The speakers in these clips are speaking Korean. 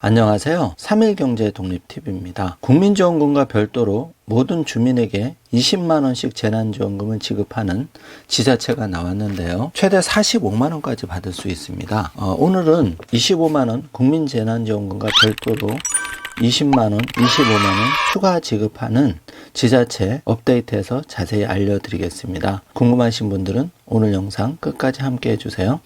안녕하세요. 3일경제 독립TV입니다. 국민지원금과 별도로 모든 주민에게 20만원씩 재난지원금을 지급하는 지자체가 나왔는데요. 최대 45만원까지 받을 수 있습니다. 오늘은 25만원 국민재난지원금과 별도로 20만원, 25만원 추가 지급하는 지자체 업데이트해서 자세히 알려드리겠습니다. 궁금하신 분들은 오늘 영상 끝까지 함께 해주세요.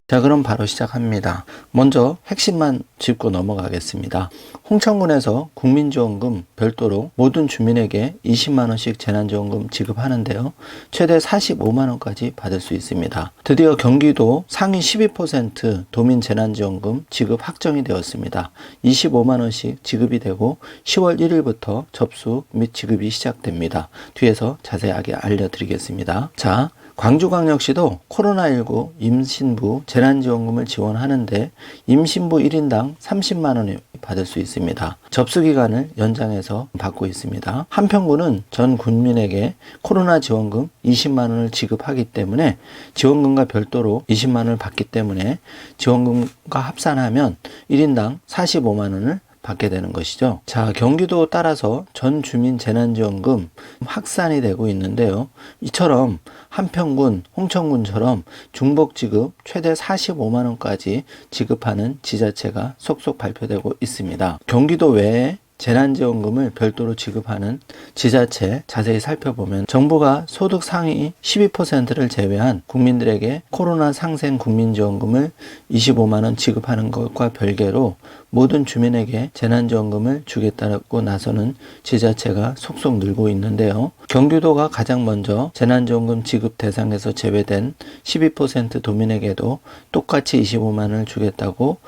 자, 그럼 바로 시작합니다. 먼저 핵심만 짚고 넘어가겠습니다. 홍천군에서 국민지원금 별도로 모든 주민에게 20만원씩 재난지원금 지급하는데요. 최대 45만원까지 받을 수 있습니다. 드디어 경기도 상위 12% 도민 재난지원금 지급 확정이 되었습니다. 25만원씩 지급이 되고 10월 1일부터 접수 및 지급이 시작됩니다. 뒤에서 자세하게 알려드리겠습니다. 자, 광주광역시도 코로나19 임신부 재난지원금을 지원하는데 임신부 1인당 30만원을 받을 수 있습니다. 접수기간을 연장해서 받고 있습니다. 한평군은 전 국민에게 코로나 지원금 20만원을 지급하기 때문에 지원금과 별도로 20만원을 받기 때문에 지원금과 합산하면 1인당 45만원을 받게 되는 것이죠. 자, 경기도 따라서 전 주민 재난지원금 확산이 되고 있는데요. 이처럼 한평군, 홍천군처럼 중복 지급 최대 45만원까지 지급하는 지자체가 속속 발표되고 있습니다. 경기도 외에 재난지원금을 별도로 지급하는 지자체 자세히 살펴보면 정부가 소득 상위 12%를 제외한 국민들에게 코로나 상생 국민지원금을 25만원 지급하는 것과 별개로 모든 주민에게 재난지원금을 주겠다고 나서는 지자체가 속속 늘고 있는데요. 경기도가 가장 먼저 재난지원금 지급 대상에서 제외된 12% 도민에게도 똑같이 25만원을 주겠다고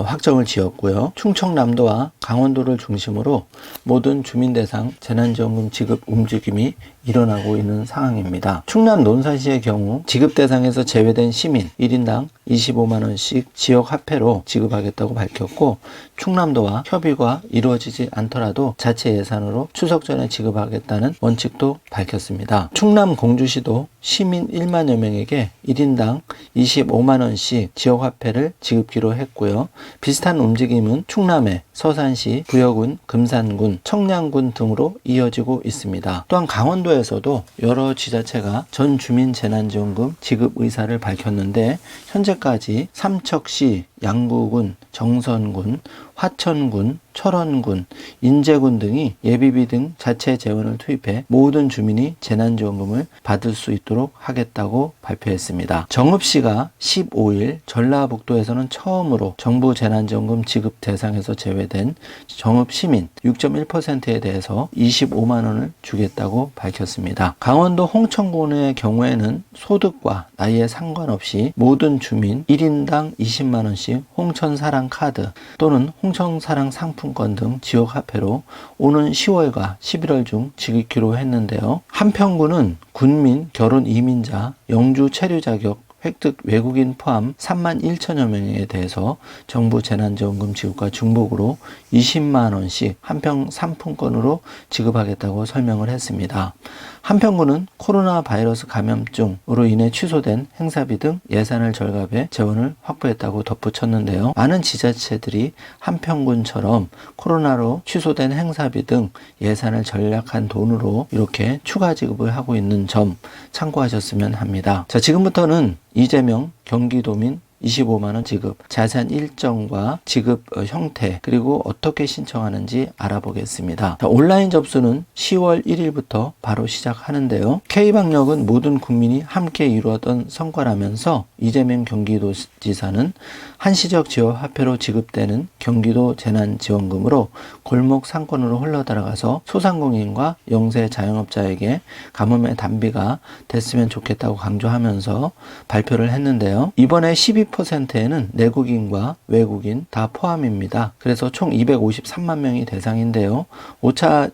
확정을 지었고요. 충청남도와 강원도를 중심으로 모든 주민 대상 재난지원금 지급 움직임이 일어나고 있는 상황입니다. 충남 논산시의 경우 지급 대상에서 제외된 시민 1인당 25만원씩 지역 화폐로 지급하겠다고 밝혔고, 충남도와 협의가 이루어지지 않더라도 자체 예산으로 추석 전에 지급하겠다는 원칙도 밝혔습니다. 충남 공주시도 시민 1만여 명에게 1인당 25만원씩 지역 화폐를 지급기로 했고요. 비슷한 움직임은 충남의 서산시, 부여군, 금산군, 청량군 등으로 이어지고 있습니다. 또한 강원도에서도 여러 지자체가 전 주민 재난지원금 지급 의사를 밝혔는데, 현재까지 삼척시, 양구군, 정선군, 화천군, 철원군, 인제군 등이 예비비 등 자체 재원을 투입해 모든 주민이 재난지원금을 받을 수 있도록 하겠다고 발표했습니다. 정읍시가 15일 전라북도에서는 처음으로 정부 재난지원금 지급 대상에서 제외된 정읍시민 6.1%에 대해서 25만원을 주겠다고 밝혔습니다. 강원도 홍천군의 경우에는 소득과 나이에 상관없이 모든 주민 1인당 20만원씩 홍천사랑 카드 또는 홍천사랑 상품권 등 지역 화폐로 오는 10월과 11월 중 지급기로 했는데요. 한평군은 군민, 결혼 이민자, 영주 체류 자격 획득 외국인 포함 3만 1천여 명에 대해서 정부 재난지원금 지급과 중복으로 20만원씩 한평 상품권으로 지급하겠다고 설명을 했습니다. 한평군은 코로나 바이러스 감염증으로 인해 취소된 행사비 등 예산을 절감해 재원을 확보했다고 덧붙였는데요. 많은 지자체들이 한평군처럼 코로나로 취소된 행사비 등 예산을 절약한 돈으로 이렇게 추가 지급을 하고 있는 점 참고하셨으면 합니다. 자, 지금부터는 이재명 경기도민 25만원 지급, 자세한 일정과 지급 형태, 그리고 어떻게 신청하는지 알아보겠습니다. 자, 온라인 접수는 10월 1일부터 바로 시작하는데요. K방역은 모든 국민이 함께 이루었던 성과라면서 이재명 경기도지사는 한시적 지역 화폐로 지급되는 경기도 재난지원금으로 골목 상권으로 흘러들어가서 소상공인과 영세 자영업자에게 가뭄의 단비가 됐으면 좋겠다고 강조하면서 발표를 했는데요. 이번에 12%에는 내국인과 외국인 다 포함입니다. 그래서 총 253만 명이 대상인데요. 5차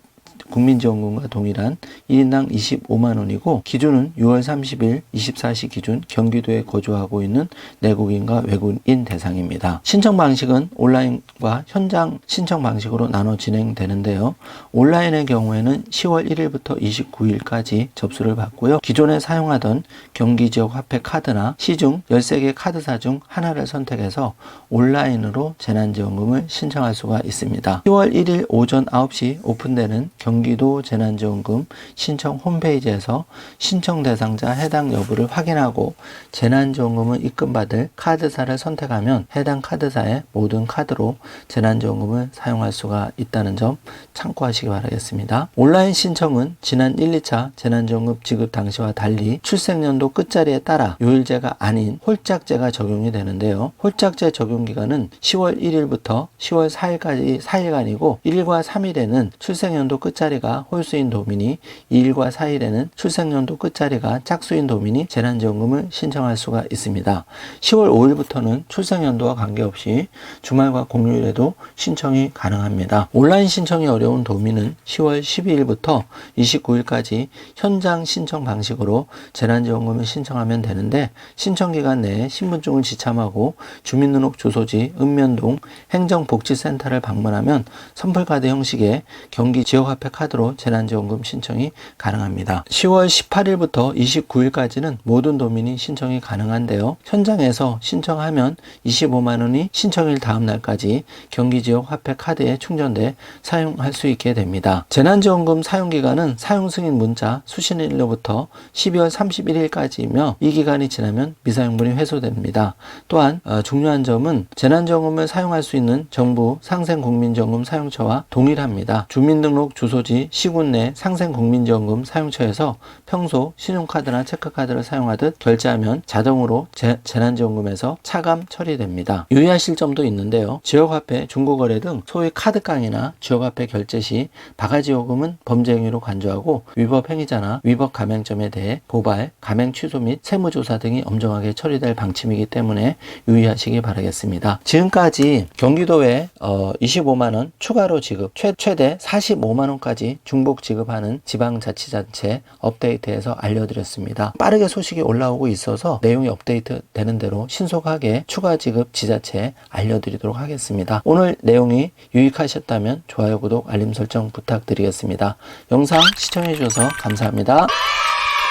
국민지원금과 동일한 1인당 25만 원이고 기준은 6월 30일 24시 기준 경기도에 거주하고 있는 내국인과 외국인 대상입니다. 신청 방식은 온라인과 현장 신청 방식으로 나눠 진행되는데요. 온라인의 경우에는 10월 1일부터 29일까지 접수를 받고요. 기존에 사용하던 경기지역 화폐 카드나 시중 13개 카드사 중 하나를 선택해서 온라인으로 재난지원금을 신청할 수가 있습니다. 10월 1일 오전 9시 오픈되는 경기도 재난지원금 신청 홈페이지에서 신청 대상자 해당 여부를 확인하고 재난지원금을 입금받을 카드사를 선택하면 해당 카드사의 모든 카드로 재난지원금을 사용할 수가 있다는 점 참고하시기 바라겠습니다. 온라인 신청은 지난 1, 2차 재난지원금 지급 당시와 달리 출생연도 끝자리에 따라 요일제가 아닌 홀짝제가 적용이 되는데요. 홀짝제 적용 기간은 10월 1일부터 10월 4일까지 4일간이고 1일과 3일에는 출생연도 끝자리가 홀수인 도민이 2일과 4일에는 출생연도 끝자리가 짝수인 도민이 재난지원금을 신청할 수가 있습니다. 10월 5일부터는 출생연도와 관계없이 주말과 공휴일에도 신청이 가능합니다. 온라인 신청이 어려운 도민은 10월 12일부터 29일까지 현장 신청 방식으로 재난지원금을 신청하면 되는데 신청기간 내에 신분증을 지참하고 주민등록 주소지 읍면동 행정복지센터를 방문하면 선불카드 형식의 경기 지역화폐 카드로 재난지원금 신청이 가능합니다. 10월 18일부터 29일까지는 모든 도민이 신청이 가능한데요. 현장에서 신청하면 25만원이 신청일 다음 날까지 경기지역 화폐 카드에 충전돼 사용할 수 있게 됩니다. 재난지원금 사용기간은 사용승인 문자 수신일로부터 12월 31일까지이며 이 기간이 지나면 미사용분이 회수됩니다. 또한 중요한 점은 재난지원금을 사용할 수 있는 정부 상생국민지원금 사용처와 동일합니다. 주민등록 주소지 시군 내 상생국민지원금 사용처에서 평소 신용카드나 체크카드를 사용하듯 결제하면 자동으로 재난지원금에서 차감 처리됩니다. 유의하실 점도 있는데요. 지역화폐, 중고거래 등 소위 카드깡이나 지역화폐 결제 시 바가지 요금은 범죄 행위로 간주하고 위법 행위자나 위법 가맹점에 대해 고발, 가맹 취소 및 세무조사 등이 엄정하게 처리될 방침이기 때문에 유의하시기 바라겠습니다. 지금까지 경기도에 25만원 추가로 지급, 최대 45만원까지 중복 지급하는 지방자치단체 업데이트해서 알려드렸습니다. 빠르게 소식이 올라오고 있어서 내용이 업데이트 되는 대로 신속하게 추가 지급 지자체 알려드리도록 하겠습니다. 오늘 내용이 유익하셨다면 좋아요, 구독, 알림 설정 부탁드리겠습니다. 영상 시청해주셔서 감사합니다.